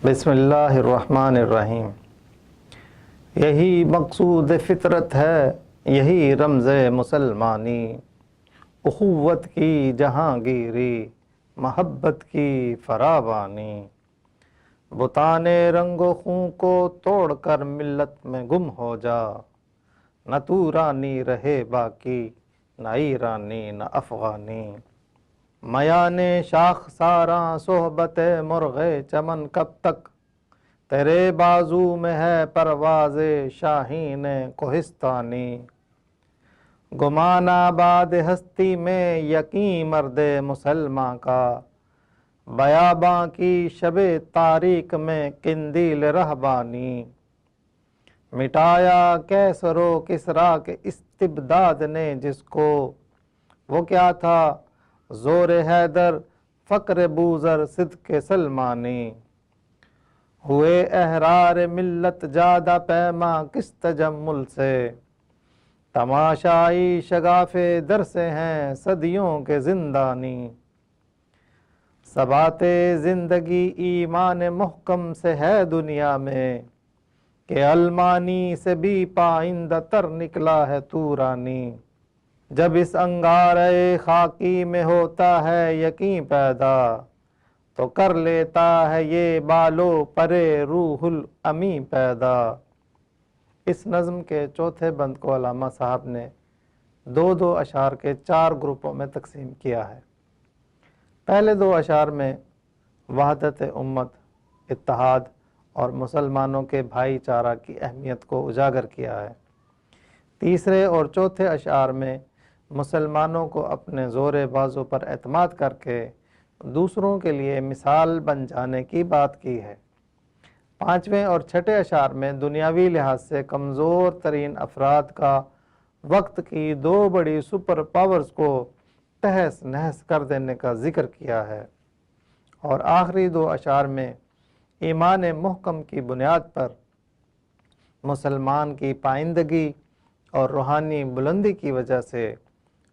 بسم اللہ الرحمن الرحیم۔ یہی مقصود فطرت ہے، یہی رمز مسلمانی، اخوت کی جہانگیری، محبت کی فراوانی۔ بتان رنگ و خوں کو توڑ کر ملت میں گم ہو جا، نہ تو رانی رہے باقی، نہ ایرانی نہ افغانی۔ میان شاخ ساراں صحبت مرغ چمن کب تک، تیرے بازو میں ہے پرواز شاہین کوہستانی۔ گمان آباد ہستی میں یقین مرد مسلماں کا، بیاباں کی شب تاریک میں قندیل رہبانی۔ مٹایا کیسر و کسریٰ کے استبداد نے جس کو، وہ کیا تھا زور حیدر فقر بوذر صدق سلمانی۔ ہوئے احرار ملت جادہ پیما کس تجمل سے، تماشائی شگاف در سے ہیں صدیوں کے زندانی۔ ثبات زندگی ایمان محکم سے ہے دنیا میں، کہ المانی سے بھی پائندہ تر نکلا ہے تورانی۔ جب اس انگارۂ خاکی میں ہوتا ہے یقین پیدا، تو کر لیتا ہے یہ بالو پرے روح الامی پیدا۔ اس نظم کے چوتھے بند کو علامہ صاحب نے دو دو اشعار کے 4 گروپوں میں تقسیم کیا ہے۔ پہلے 2 اشعار میں وحدت امت، اتحاد اور مسلمانوں کے بھائی چارہ کی اہمیت کو اجاگر کیا ہے۔ تیسرے اور چوتھے اشعار میں مسلمانوں کو اپنے زور بازو پر اعتماد کر کے دوسروں کے لیے مثال بن جانے کی بات کی ہے۔ 5ویں اور 6ٹھے اشعار میں دنیاوی لحاظ سے کمزور ترین افراد کا وقت کی 2 بڑی سپر پاورز کو تہس نہس کر دینے کا ذکر کیا ہے، اور آخری 2 اشعار میں ایمان محکم کی بنیاد پر مسلمان کی پائندگی اور روحانی بلندی کی وجہ سے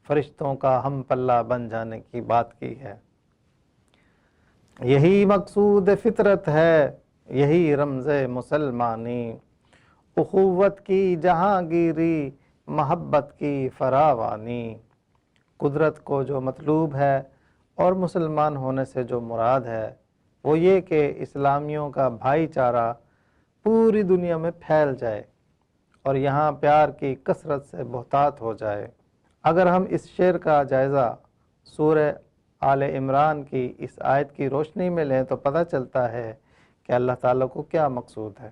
فرشتوں کا ہم پلہ بن جانے کی بات کی ہے۔ یہی مقصود فطرت ہے، یہی رمز مسلمانی، اخوت کی جہانگیری، محبت کی فراوانی۔ قدرت کو جو مطلوب ہے اور مسلمان ہونے سے جو مراد ہے وہ یہ کہ اسلامیوں کا بھائی چارہ پوری دنیا میں پھیل جائے اور یہاں پیار کی کثرت سے بہتات ہو جائے۔ اگر ہم اس شعر کا جائزہ سورہ آل عمران کی اس آیت کی روشنی میں لیں تو پتہ چلتا ہے کہ اللہ تعالیٰ کو کیا مقصود ہے۔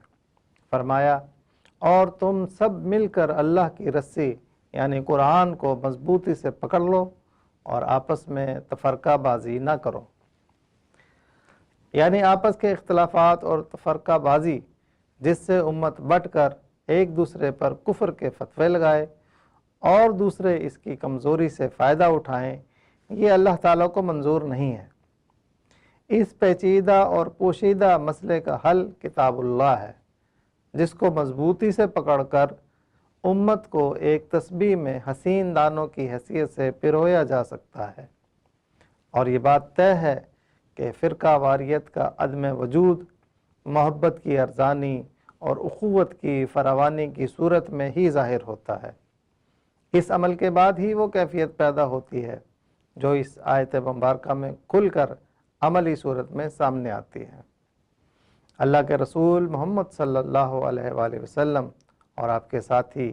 فرمایا، اور تم سب مل کر اللہ کی رسی یعنی قرآن کو مضبوطی سے پکڑ لو اور آپس میں تفرقہ بازی نہ کرو۔ یعنی آپس کے اختلافات اور تفرقہ بازی جس سے امت بٹ کر ایک دوسرے پر کفر کے فتوے لگائے اور دوسرے اس کی کمزوری سے فائدہ اٹھائیں، یہ اللہ تعالیٰ کو منظور نہیں ہے۔ اس پیچیدہ اور پوشیدہ مسئلے کا حل کتاب اللہ ہے، جس کو مضبوطی سے پکڑ کر امت کو ایک تسبیح میں حسین دانوں کی حیثیت سے پرویا جا سکتا ہے۔ اور یہ بات طے ہے کہ فرقہ واریت کا عدم وجود محبت کی ارزانی اور اخوت کی فراوانی کی صورت میں ہی ظاہر ہوتا ہے۔ اس عمل کے بعد ہی وہ کیفیت پیدا ہوتی ہے جو اس آیت مبارکہ میں کھل کر عملی صورت میں سامنے آتی ہے۔ اللہ کے رسول محمد صلی اللہ علیہ وآلہ وسلم اور آپ کے ساتھی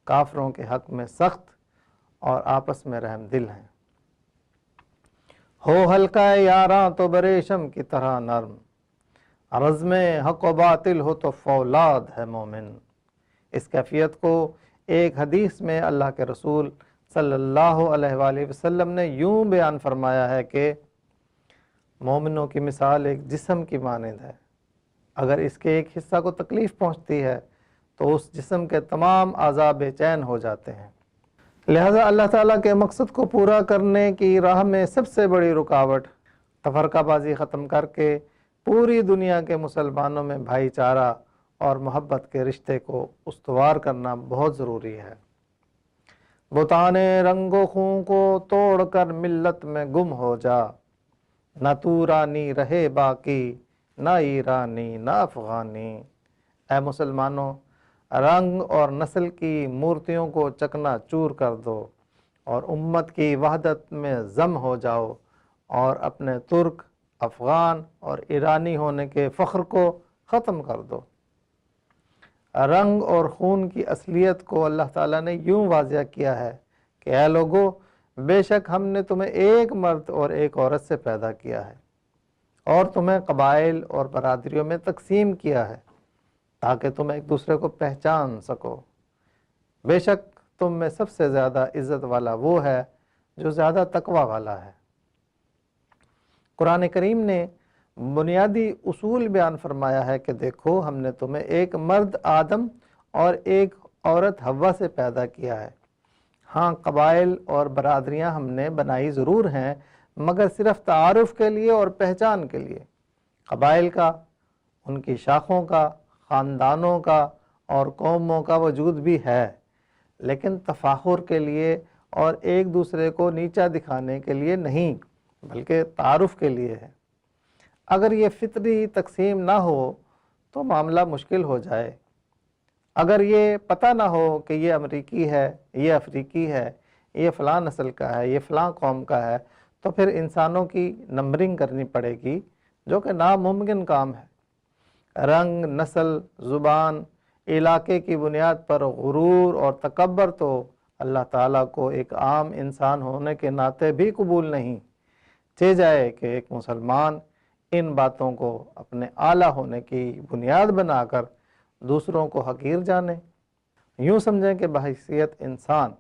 کافروں کے حق میں سخت اور آپس میں رحم دل ہیں۔ ہو ہلکا یاراں تو بریشم کی طرح نرم، رزم حق و باطل ہو تو فولاد ہے مومن۔ اس کیفیت کو ایک حدیث میں اللہ کے رسول صلی اللہ علیہ وآلہ وسلم نے یوں بیان فرمایا ہے کہ مومنوں کی مثال ایک جسم کی مانند ہے، اگر اس کے ایک حصہ کو تکلیف پہنچتی ہے تو اس جسم کے تمام اعضاء بے چین ہو جاتے ہیں۔ لہذا اللہ تعالیٰ کے مقصد کو پورا کرنے کی راہ میں سب سے بڑی رکاوٹ تفرقہ بازی ختم کر کے پوری دنیا کے مسلمانوں میں بھائی چارہ اور محبت کے رشتے کو استوار کرنا بہت ضروری ہے۔ بتان رنگ و خوں کو توڑ کر ملت میں گم ہو جا، نہ تو رانی رہے باقی، نہ ایرانی نہ افغانی۔ اے مسلمانوں، رنگ اور نسل کی مورتیوں کو چکنا چور کر دو اور امت کی وحدت میں ضم ہو جاؤ، اور اپنے ترک، افغان اور ایرانی ہونے کے فخر کو ختم کر دو۔ رنگ اور خون کی اصلیت کو اللہ تعالیٰ نے یوں واضح کیا ہے کہ اے لوگو، بے شک ہم نے تمہیں ایک مرد اور ایک عورت سے پیدا کیا ہے اور تمہیں قبائل اور برادریوں میں تقسیم کیا ہے تاکہ تم ایک دوسرے کو پہچان سکو۔ بے شک تم میں سب سے زیادہ عزت والا وہ ہے جو زیادہ تقوی والا ہے۔ قرآن کریم نے بنیادی اصول بیان فرمایا ہے کہ دیکھو، ہم نے تمہیں ایک مرد آدم اور ایک عورت حوا سے پیدا کیا ہے۔ ہاں، قبائل اور برادریاں ہم نے بنائی ضرور ہیں، مگر صرف تعارف کے لیے اور پہچان کے لیے۔ قبائل کا، ان کی شاخوں کا، خاندانوں کا اور قوموں کا وجود بھی ہے، لیکن تفاخر کے لیے اور ایک دوسرے کو نیچا دکھانے کے لیے نہیں، بلکہ تعارف کے لیے ہے۔ اگر یہ فطری تقسیم نہ ہو تو معاملہ مشکل ہو جائے۔ اگر یہ پتہ نہ ہو کہ یہ امریکی ہے، یہ افریقی ہے، یہ فلاں نسل کا ہے، یہ فلاں قوم کا ہے، تو پھر انسانوں کی نمبرنگ کرنی پڑے گی، جو کہ ناممکن کام ہے۔ رنگ، نسل، زبان، علاقے کی بنیاد پر غرور اور تکبر تو اللہ تعالیٰ کو ایک عام انسان ہونے کے ناطے بھی قبول نہیں۔ چہ جائے کہ ایک مسلمان ان باتوں کو اپنے اعلیٰ ہونے کی بنیاد بنا کر دوسروں کو حقیر جانے۔ یوں سمجھیں کہ بحیثیت انسان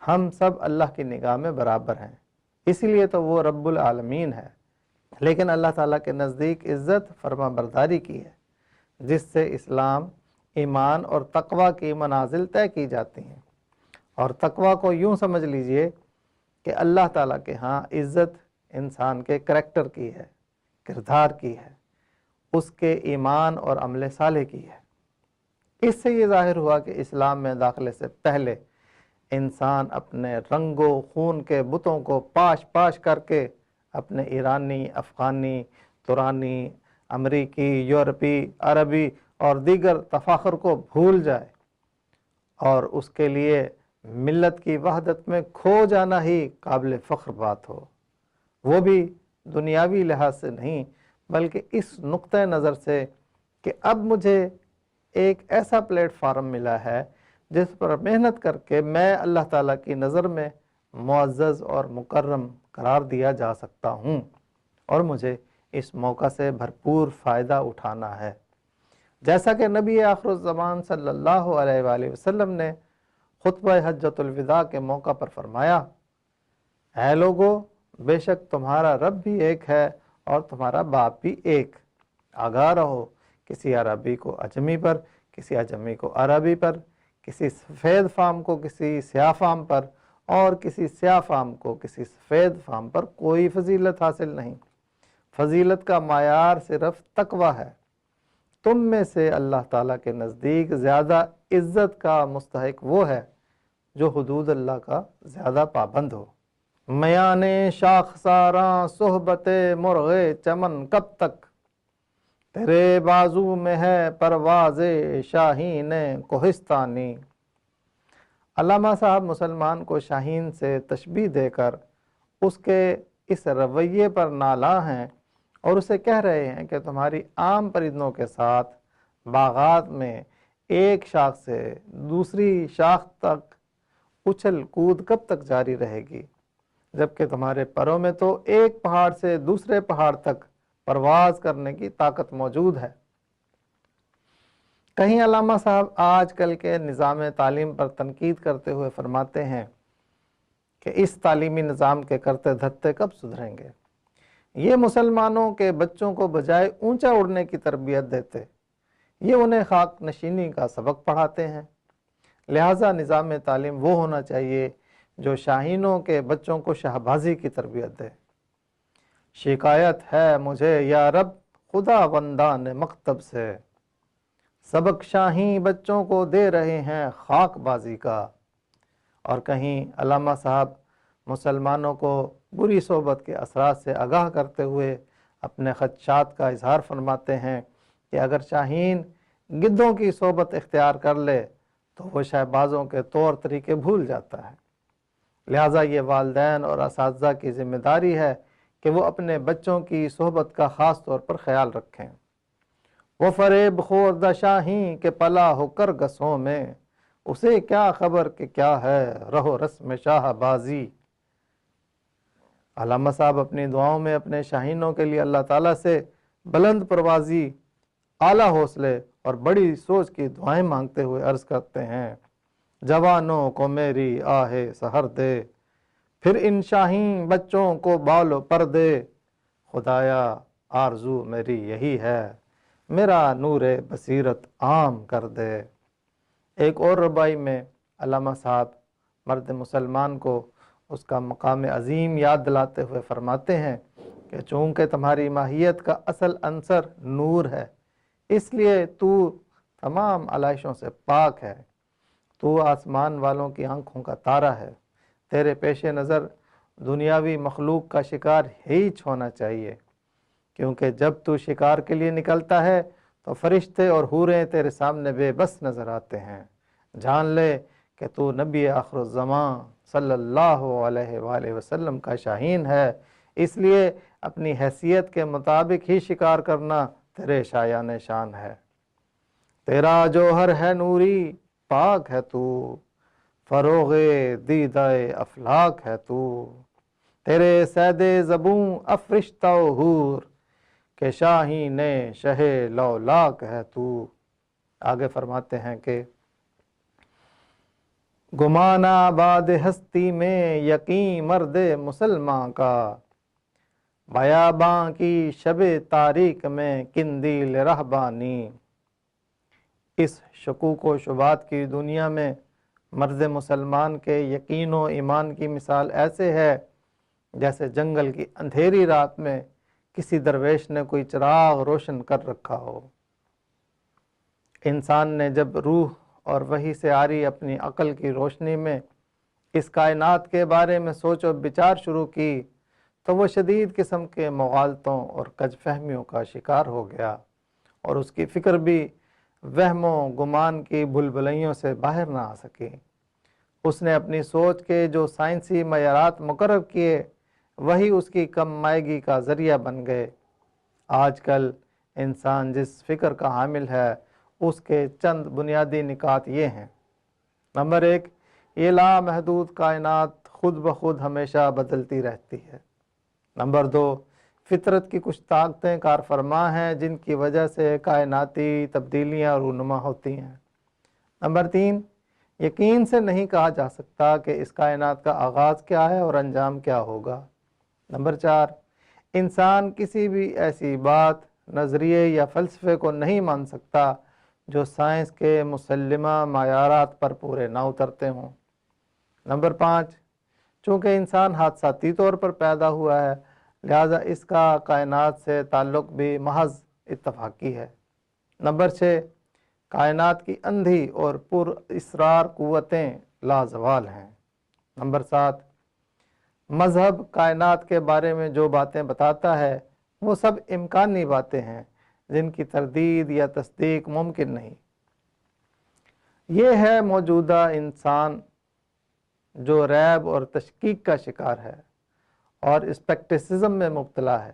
ہم سب اللہ کی نگاہ میں برابر ہیں، اسی لیے تو وہ رب العالمین ہے۔ لیکن اللہ تعالیٰ کے نزدیک عزت فرما برداری کی ہے، جس سے اسلام، ایمان اور تقوی کی منازل طے کی جاتی ہیں۔ اور تقوی کو یوں سمجھ لیجئے کہ اللہ تعالیٰ کے ہاں عزت انسان کے کریکٹر کی ہے، کردار کی ہے، اس کے ایمان اور عمل صالح کی ہے۔ اس سے یہ ظاہر ہوا کہ اسلام میں داخلے سے پہلے انسان اپنے رنگ و خون کے بتوں کو پاش پاش کر کے اپنے ایرانی، افغانی، ترانی، امریکی، یورپی، عربی اور دیگر تفاخر کو بھول جائے، اور اس کے لیے ملت کی وحدت میں کھو جانا ہی قابل فخر بات ہو، وہ بھی دنیاوی لحاظ سے نہیں، بلکہ اس نقطہ نظر سے کہ اب مجھے ایک ایسا پلیٹ فارم ملا ہے جس پر محنت کر کے میں اللہ تعالیٰ کی نظر میں معزز اور مکرم قرار دیا جا سکتا ہوں، اور مجھے اس موقع سے بھرپور فائدہ اٹھانا ہے۔ جیسا کہ نبی آخر الزمان صلی اللہ علیہ وآلہ وسلم نے خطبہ حجۃ الوداع کے موقع پر فرمایا، اے لوگو، بے شک تمہارا رب بھی ایک ہے اور تمہارا باپ بھی ایک۔ آگاہ رہو، کسی عربی کو اجمی پر، کسی اجمی کو عربی پر، کسی سفید فام کو کسی سیاہ فام پر، اور کسی سیاہ فام کو کسی سفید فام پر کوئی فضیلت حاصل نہیں۔ فضیلت کا معیار صرف تقوی ہے۔ تم میں سے اللہ تعالیٰ کے نزدیک زیادہ عزت کا مستحق وہ ہے جو حدود اللہ کا زیادہ پابند ہو۔ میانے شاخ ساراں صحبت مرغ چمن کب تک، تیرے بازو میں ہے پرواز شاہین کوہستانی۔ علامہ صاحب مسلمان کو شاہین سے تشبیہ دے کر اس کے اس رویے پر نالاں ہیں اور اسے کہہ رہے ہیں کہ تمہاری عام پرندوں کے ساتھ باغات میں ایک شاخ سے دوسری شاخ تک اچھل کود کب تک جاری رہے گی، جبکہ تمہارے پروں میں تو ایک پہاڑ سے دوسرے پہاڑ تک پرواز کرنے کی طاقت موجود ہے۔ کہیں علامہ صاحب آج کل کے نظام تعلیم پر تنقید کرتے ہوئے فرماتے ہیں کہ اس تعلیمی نظام کے کرتے دھرتے کب سدھریں گے؟ یہ مسلمانوں کے بچوں کو بجائے اونچا اڑنے کی تربیت دیتے، یہ انہیں خاک نشینی کا سبق پڑھاتے ہیں۔ لہٰذا نظام تعلیم وہ ہونا چاہیے جو شاہینوں کے بچوں کو شہبازی کی تربیت دے۔ شکایت ہے مجھے یا رب خدا وندان مکتب سے، سبق شاہین بچوں کو دے رہے ہیں خاک بازی کا۔ اور کہیں علامہ صاحب مسلمانوں کو بری صحبت کے اثرات سے آگاہ کرتے ہوئے اپنے خدشات کا اظہار فرماتے ہیں کہ اگر شاہین گدھوں کی صحبت اختیار کر لے تو وہ شہبازوں کے طور طریقے بھول جاتا ہے۔ لہٰذا یہ والدین اور اساتذہ کی ذمہ داری ہے کہ وہ اپنے بچوں کی صحبت کا خاص طور پر خیال رکھیں۔ وہ فریب خوردہ شاہین کے پلا ہو کر گسوں میں، اسے کیا خبر کہ کیا ہے رہو رسم شاہ بازی۔ علامہ صاحب اپنی دعاؤں میں اپنے شاہینوں کے لیے اللہ تعالیٰ سے بلند پروازی، اعلیٰ حوصلے اور بڑی سوچ کی دعائیں مانگتے ہوئے عرض کرتے ہیں، جوانوں کو میری آہ سحر دے، پھر ان شاہین بچوں کو بال و پر دے، خدایا آرزو میری یہی ہے، میرا نور بصیرت عام کر دے۔ ایک اور ربائی میں علامہ صاحب مرد مسلمان کو اس کا مقام عظیم یاد دلاتے ہوئے فرماتے ہیں کہ چونکہ تمہاری ماہیت کا اصل عنصر نور ہے، اس لیے تو تمام علائشوں سے پاک ہے، تو آسمان والوں کی آنکھوں کا تارہ ہے، تیرے پیش نظر دنیاوی مخلوق کا شکار ہیچ ہونا چاہیے، کیونکہ جب تو شکار کے لیے نکلتا ہے تو فرشتے اور حوریں تیرے سامنے بے بس نظر آتے ہیں۔ جان لے کہ تو نبی آخر الزمان صلی اللہ علیہ وآلہ وسلم کا شاہین ہے، اس لیے اپنی حیثیت کے مطابق ہی شکار کرنا تیرے شایان شان ہے۔ تیرا جوہر ہے نوری، پاک ہے تو، فروغ دیدہ افلاک ہے تو، تیرے سید زبوں افرشتہ و حور، کہ شاہین شہ لولاک ہے تو۔ آگے فرماتے ہیں کہ گمان آباد ہستی میں یقین مرد مسلمان کا، بیاباں کی شب تاریک میں قندیل رہبانی۔ اس شکوک و شبہات کی دنیا میں مرد مسلمان کے یقین و ایمان کی مثال ایسے ہے جیسے جنگل کی اندھیری رات میں کسی درویش نے کوئی چراغ روشن کر رکھا ہو۔ انسان نے جب روح اور وحی سے آری اپنی عقل کی روشنی میں اس کائنات کے بارے میں سوچ و بچار شروع کی تو وہ شدید قسم کے مغالطوں اور کج فہمیوں کا شکار ہو گیا، اور اس کی فکر بھی وہم و گمان کی بلبلیوں سے باہر نہ آ سکی۔ اس نے اپنی سوچ کے جو سائنسی معیارات مقرر کیے وہی اس کی کم مائگی کا ذریعہ بن گئے۔ آج کل انسان جس فکر کا حامل ہے اس کے چند بنیادی نکات یہ ہیں۔ نمبر 1، یہ لامحدود کائنات خود بخود ہمیشہ بدلتی رہتی ہے۔ نمبر 2، فطرت کی کچھ طاقتیں کار فرما ہیں جن کی وجہ سے کائناتی تبدیلیاں رونما ہوتی ہیں۔ نمبر 3، یقین سے نہیں کہا جا سکتا کہ اس کائنات کا آغاز کیا ہے اور انجام کیا ہوگا۔ نمبر 4، انسان کسی بھی ایسی بات، نظریے یا فلسفے کو نہیں مان سکتا جو سائنس کے مسلمہ معیارات پر پورے نہ اترتے ہوں۔ نمبر 5، چونکہ انسان حادثاتی طور پر پیدا ہوا ہے لہذا اس کا کائنات سے تعلق بھی محض اتفاقی ہے۔ نمبر 6، کائنات کی اندھی اور پر اسرار قوتیں لازوال ہیں۔ نمبر 7، مذہب کائنات کے بارے میں جو باتیں بتاتا ہے وہ سب امکانی باتیں ہیں جن کی تردید یا تصدیق ممکن نہیں۔ یہ ہے موجودہ انسان جو ریب اور تشکیک کا شکار ہے اور اسپیکٹسزم میں مبتلا ہے،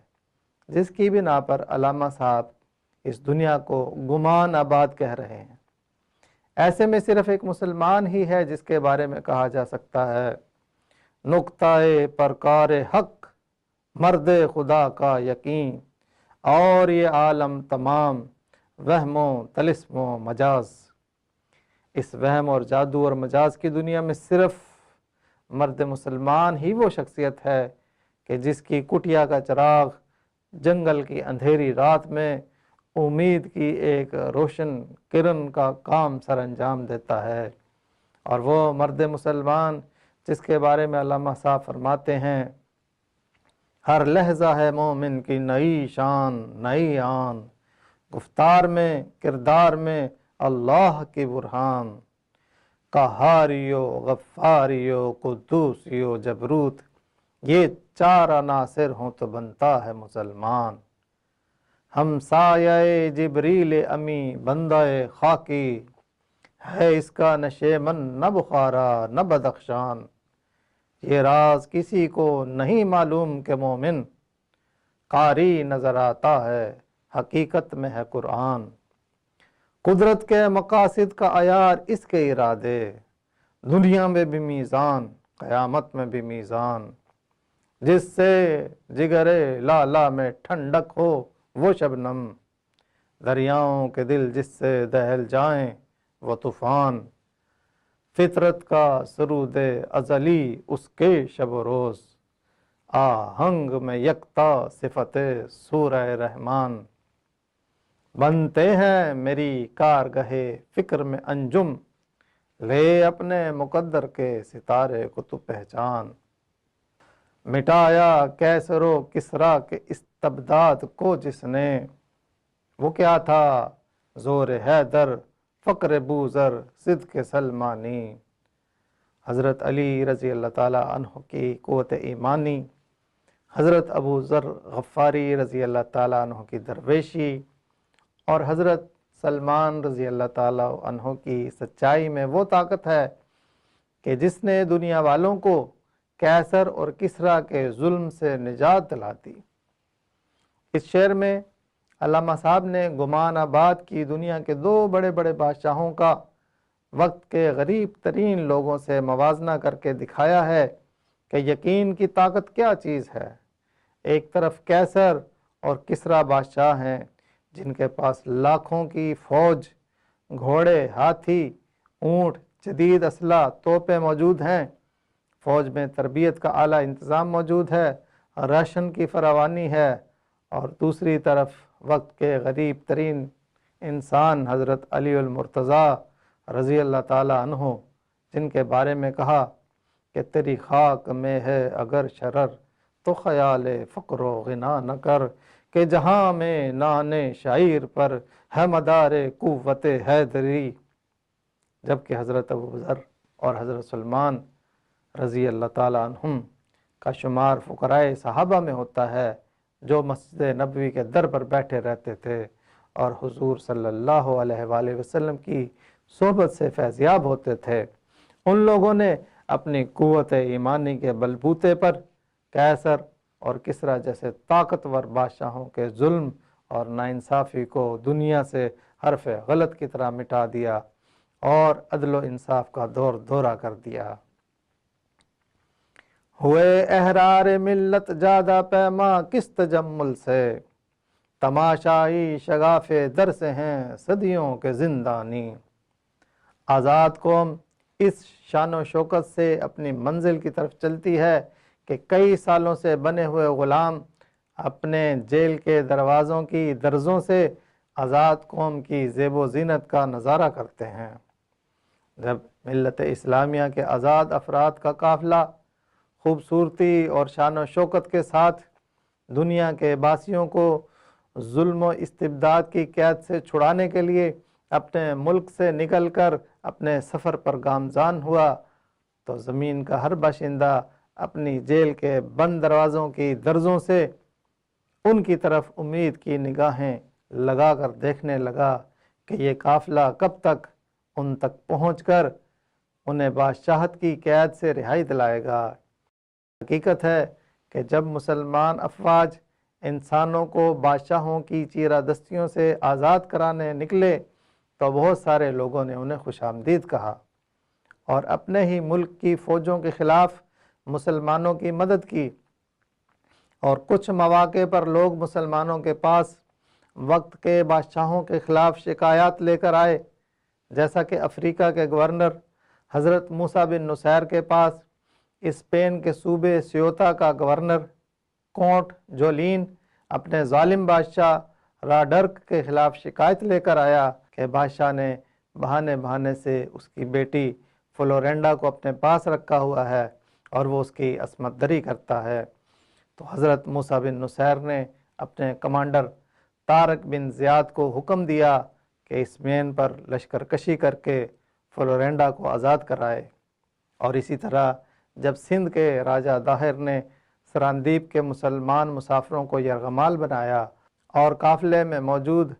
جس کی بنا پر علامہ صاحب اس دنیا کو گمان آباد کہہ رہے ہیں۔ ایسے میں صرف ایک مسلمان ہی ہے جس کے بارے میں کہا جا سکتا ہے، نقطہ پرکار حق مرد خدا کا یقین، اور یہ عالم تمام وہم و طلسم و مجاز۔ اس وہم اور جادو اور مجاز کی دنیا میں صرف مرد مسلمان ہی وہ شخصیت ہے کہ جس کی کٹیا کا چراغ جنگل کی اندھیری رات میں امید کی ایک روشن کرن کا کام سر انجام دیتا ہے، اور وہ مرد مسلمان جس کے بارے میں علامہ صاحب فرماتے ہیں، ہر لحظہ ہے مومن کی نئی شان نئی آن، گفتار میں کردار میں اللہ کی برہان، قہاریو غفاریو قدوسیو جبروت، یہ چار عناصر ہوں تو بنتا ہے مسلمان۔ ہم سایہ جبریل امی بندہ خاکی، ہے اس کا نہ شیمن نہ بخارا نہ بدخشان، یہ راز کسی کو نہیں معلوم کہ مومن قاری نظر آتا ہے حقیقت میں ہے قرآن۔ قدرت کے مقاصد کا عیار اس کے ارادے، دنیا میں بھی میزان قیامت میں بھی میزان، جس سے جگر لالا میں ٹھنڈک ہو وہ شبنم، دریاؤں کے دل جس سے دہل جائیں وہ طوفان، فطرت کا سرود ازلی اس کے شب و روز، آہنگ میں یکتا صفت سورہ رحمان، بنتے ہیں میری کارگہ فکر میں انجم، لے اپنے مقدر کے ستارے کو تو پہچان، مٹایا کیسر و کسریٰ کے استبداد کو جس نے، وہ کیا تھا زور حیدر فقر بوذر صدق سلمانی، حضرت علی رضی اللہ تعالیٰ عنہ کی قوت ایمانی، حضرت ابو ذر غفاری رضی اللہ تعالیٰ عنہ کی درویشی، اور حضرت سلمان رضی اللہ تعالیٰ عنہ کی سچائی میں وہ طاقت ہے کہ جس نے دنیا والوں کو کیسر اور کسریٰ کے ظلم سے نجات دلا دی۔ اس شعر میں علامہ صاحب نے گمان آباد کی دنیا کے دو بڑے بڑے بادشاہوں کا وقت کے غریب ترین لوگوں سے موازنہ کر کے دکھایا ہے کہ یقین کی طاقت کیا چیز ہے۔ ایک طرف کیسر اور کسریٰ بادشاہ ہیں جن کے پاس لاکھوں کی فوج، گھوڑے، ہاتھی، اونٹ، جدید اسلحہ، توپیں موجود ہیں، فوج میں تربیت کا اعلیٰ انتظام موجود ہے، راشن کی فراوانی ہے، اور دوسری طرف وقت کے غریب ترین انسان حضرت علی المرتضیٰ رضی اللہ تعالیٰ عنہ، جن کے بارے میں کہا کہ تیری خاک میں ہے اگر شرر تو خیال فقر و غنا نہ کر، کہ جہاں میں نان شاعر پر ہے مدار قوت حیدری، جبکہ حضرت ابو ذر اور حضرت سلمان رضی اللہ تعالیٰ عنہم کا شمار فقرائے صحابہ میں ہوتا ہے جو مسجد نبوی کے در پر بیٹھے رہتے تھے اور حضور صلی اللہ علیہ وآلہ وسلم کی صحبت سے فیضیاب ہوتے تھے۔ ان لوگوں نے اپنی قوت ایمانی کے بلبوتے پر کیسر اور کسریٰ جیسے طاقتور بادشاہوں کے ظلم اور ناانصافی کو دنیا سے حرف غلط کی طرح مٹا دیا اور عدل و انصاف کا دور دورہ کر دیا۔ ہوئے احرار ملت جادہ پیما کس تجمل سے، تماشائی شگاف در سے ہیں صدیوں کے زندانی۔ آزاد قوم اس شان و شوکت سے اپنی منزل کی طرف چلتی ہے کہ کئی سالوں سے بنے ہوئے غلام اپنے جیل کے دروازوں کی درزوں سے آزاد قوم کی زیب و زینت کا نظارہ کرتے ہیں۔ جب ملت اسلامیہ کے آزاد افراد کا قافلہ خوبصورتی اور شان و شوکت کے ساتھ دنیا کے باسیوں کو ظلم و استبداد کی قید سے چھڑانے کے لیے اپنے ملک سے نکل کر اپنے سفر پر گامزن ہوا، تو زمین کا ہر باشندہ اپنی جیل کے بند دروازوں کی درزوں سے ان کی طرف امید کی نگاہیں لگا کر دیکھنے لگا کہ یہ قافلہ کب تک ان تک پہنچ کر انہیں بادشاہت کی قید سے رہائی دلائے گا۔ حقیقت ہے کہ جب مسلمان افواج انسانوں کو بادشاہوں کی چیرہ دستیوں سے آزاد کرانے نکلے تو بہت سارے لوگوں نے انہیں خوش آمدید کہا اور اپنے ہی ملک کی فوجوں کے خلاف مسلمانوں کی مدد کی، اور کچھ مواقع پر لوگ مسلمانوں کے پاس وقت کے بادشاہوں کے خلاف شکایات لے کر آئے، جیسا کہ افریقہ کے گورنر حضرت موسیٰ بن نصیر کے پاس اسپین کے صوبے سیوتا کا گورنر کونٹ جولین اپنے ظالم بادشاہ راڈرک کے خلاف شکایت لے کر آیا کہ بادشاہ نے بہانے بہانے سے اس کی بیٹی فلورینڈا کو اپنے پاس رکھا ہوا ہے اور وہ اس کی عصمت دری کرتا ہے۔ تو حضرت موسیٰ بن نصیر نے اپنے کمانڈر طارق بن زیاد کو حکم دیا کہ اسپین پر لشکر کشی کر کے فلورینڈا کو آزاد کرائے، اور اسی طرح جب سندھ کے راجہ داہر نے سراندیپ کے مسلمان مسافروں کو یرغمال بنایا اور قافلے میں موجود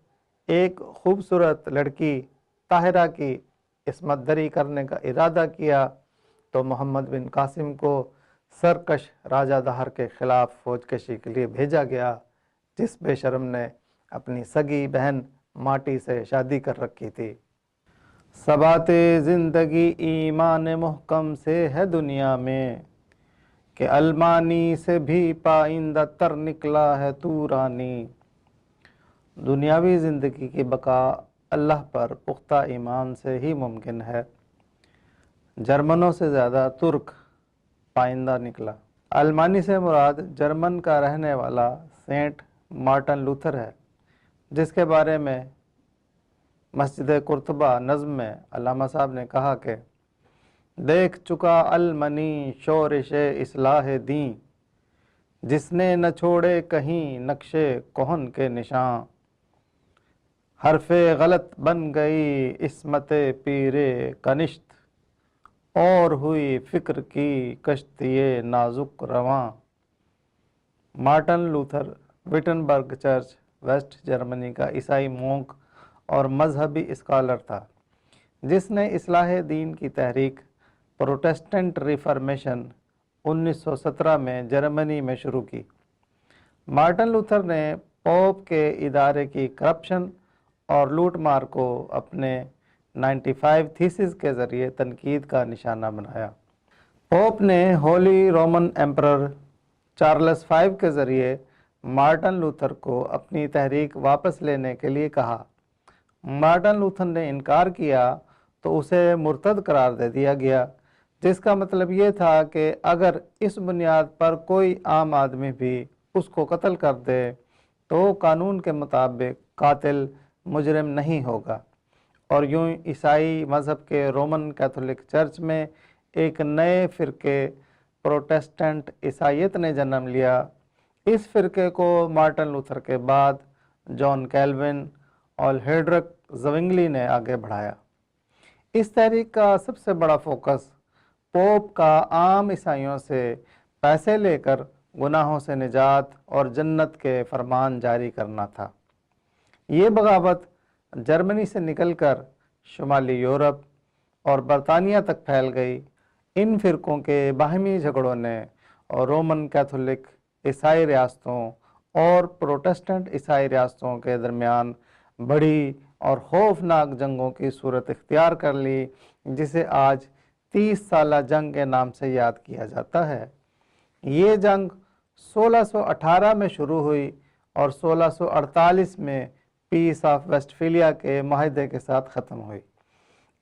ایک خوبصورت لڑکی طاہرہ کی عصمت دری کرنے کا ارادہ کیا تو محمد بن قاسم کو سرکش راجہ دہر کے خلاف فوج کشی کے لیے بھیجا گیا، جس بے شرم نے اپنی سگی بہن ماٹی سے شادی کر رکھی تھی۔ ثبات زندگی ایمان محکم سے ہے دنیا میں، کہ المانی سے بھی پائندہ تر نکلا ہے تو رانی۔ دنیاوی زندگی کی بقا اللہ پر پختہ ایمان سے ہی ممکن ہے۔ جرمنوں سے زیادہ ترک پائندہ نکلا۔ المانی سے مراد جرمن کا رہنے والا سینٹ مارٹن لوتھر ہے، جس کے بارے میں مسجد قرطبہ نظم میں علامہ صاحب نے کہا کہ دیکھ چکا المنی شورش اصلاح دین، جس نے نہ چھوڑے کہیں نقش کہن کے نشاں، حرف غلط بن گئی عصمت پیر کنشت، اور ہوئی فکر کی کشتی نازک رواں۔ Martin Luther Wittenberg church West Germany کا عیسائی مونک اور مذہبی اسکالر تھا، جس نے اصلاح دین کی تحریک پروٹسٹنٹ ریفارمیشن 1917 میں جرمنی میں شروع کی۔ مارٹن لوتھر نے پوپ کے ادارے کی کرپشن اور لوٹ مار کو اپنے 95 تھیسز کے ذریعے تنقید کا نشانہ بنایا۔ پوپ نے holy Roman emperor Charles V کے ذریعے مارٹن لوتھر کو اپنی تحریک واپس لینے کے لیے کہا۔ مارٹن لوتھر نے انکار کیا تو اسے مرتد قرار دے دیا گیا، جس کا مطلب یہ تھا کہ اگر اس بنیاد پر کوئی عام آدمی بھی اس کو قتل کر دے تو قانون کے مطابق قاتل مجرم نہیں ہوگا، اور یوں عیسائی مذہب کے رومن کیتھولک چرچ میں ایک نئے فرقے پروٹسٹنٹ عیسائیت نے جنم لیا۔ اس فرقے کو مارٹن لوتھر کے بعد جان کیلوین اور ہیڈرک زوینگلی نے آگے بڑھایا۔ اس تحریک کا سب سے بڑا فوکس پوپ کا عام عیسائیوں سے پیسے لے کر گناہوں سے نجات اور جنت کے فرمان جاری کرنا تھا۔ یہ بغاوت جرمنی سے نکل کر شمالی یورپ اور برطانیہ تک پھیل گئی۔ ان فرقوں کے باہمی جھگڑوں نے اور رومن کیتھولک عیسائی ریاستوں اور پروٹسٹنٹ عیسائی ریاستوں کے درمیان بڑی اور خوفناک جنگوں کی صورت اختیار کر لی، جسے آج 30 سالہ جنگ کے نام سے یاد کیا جاتا ہے۔ یہ جنگ 1618 میں شروع ہوئی اور 1648 میں پیس آف ویسٹفیلیا کے معاہدے کے ساتھ ختم ہوئی۔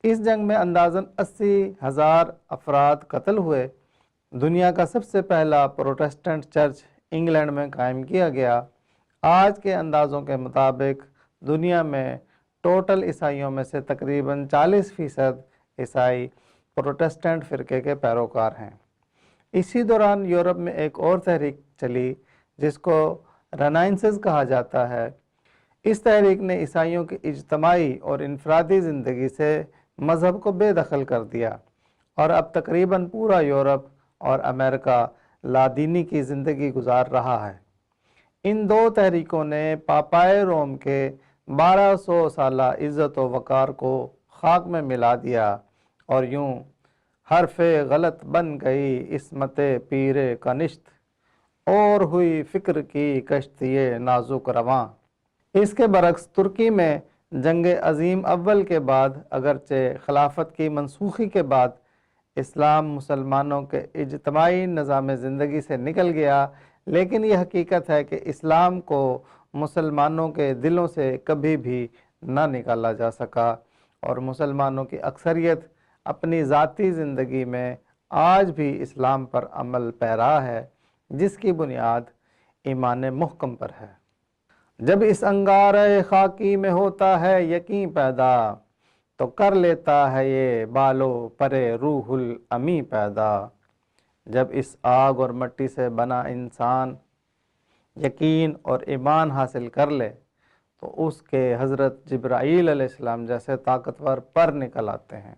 اس جنگ میں اندازاً 80,000 افراد قتل ہوئے۔ دنیا کا سب سے پہلا پروٹسٹنٹ چرچ انگلینڈ میں قائم کیا گیا۔ آج کے اندازوں کے مطابق دنیا میں ٹوٹل عیسائیوں میں سے تقریباً 40% عیسائی پروٹسٹنٹ فرقے کے پیروکار ہیں۔ اسی دوران یورپ میں ایک اور تحریک چلی جس کو رینائنسز کہا جاتا ہے۔ اس تحریک نے عیسائیوں کی اجتماعی اور انفرادی زندگی سے مذہب کو بے دخل کر دیا، اور اب تقریباً پورا یورپ اور امریکہ لادینی کی زندگی گزار رہا ہے۔ ان دو تحریکوں نے پاپائے روم کے 1200 سالہ عزت و وقار کو خاک میں ملا دیا، اور یوں حرف غلط بن گئی عصمت پیر کنشت، اور ہوئی فکر کی کشتی نازک رواں۔ اس کے برعکس ترکی میں جنگ عظیم اول کے بعد اگرچہ خلافت کی منسوخی کے بعد اسلام مسلمانوں کے اجتماعی نظام زندگی سے نکل گیا، لیکن یہ حقیقت ہے کہ اسلام کو مسلمانوں کے دلوں سے کبھی بھی نہ نکالا جا سکا، اور مسلمانوں کی اکثریت اپنی ذاتی زندگی میں آج بھی اسلام پر عمل پیرا ہے، جس کی بنیاد ایمان محکم پر ہے۔ جب اس انگارۂ خاکی میں ہوتا ہے یقین پیدا، تو کر لیتا ہے یہ بالو پرے روح الامی پیدا۔ جب اس آگ اور مٹی سے بنا انسان یقین اور ایمان حاصل کر لے تو اس کے حضرت جبرائیل علیہ السلام جیسے طاقتور پر نکل آتے ہیں۔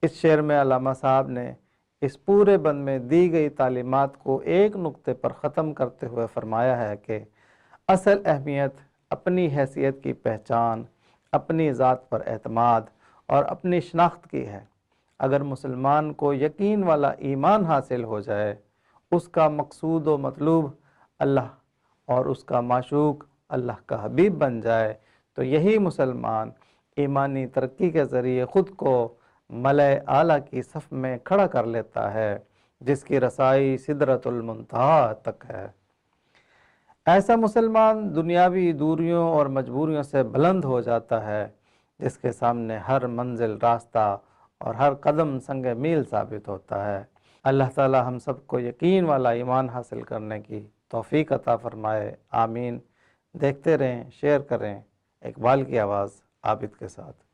اس شعر میں علامہ صاحب نے اس پورے بند میں دی گئی تعلیمات کو ایک نقطے پر ختم کرتے ہوئے فرمایا ہے کہ اصل اہمیت اپنی حیثیت کی پہچان، اپنی ذات پر اعتماد اور اپنی شناخت کی ہے۔ اگر مسلمان کو یقین والا ایمان حاصل ہو جائے، اس کا مقصود و مطلوب اللہ اور اس کا معشوق اللہ کا حبیب بن جائے، تو یہی مسلمان ایمانی ترقی کے ذریعے خود کو ملأ اعلیٰ کی صف میں کھڑا کر لیتا ہے، جس کی رسائی سدرۃ المنتہا تک ہے۔ ایسا مسلمان دنیاوی دوریوں اور مجبوریوں سے بلند ہو جاتا ہے، جس کے سامنے ہر منزل راستہ اور ہر قدم سنگ میل ثابت ہوتا ہے۔ اللہ تعالی ہم سب کو یقین والا ایمان حاصل کرنے کی توفیق عطا فرمائے، آمین۔ دیکھتے رہیں، شیئر کریں۔ اقبال کی آواز عابد کے ساتھ۔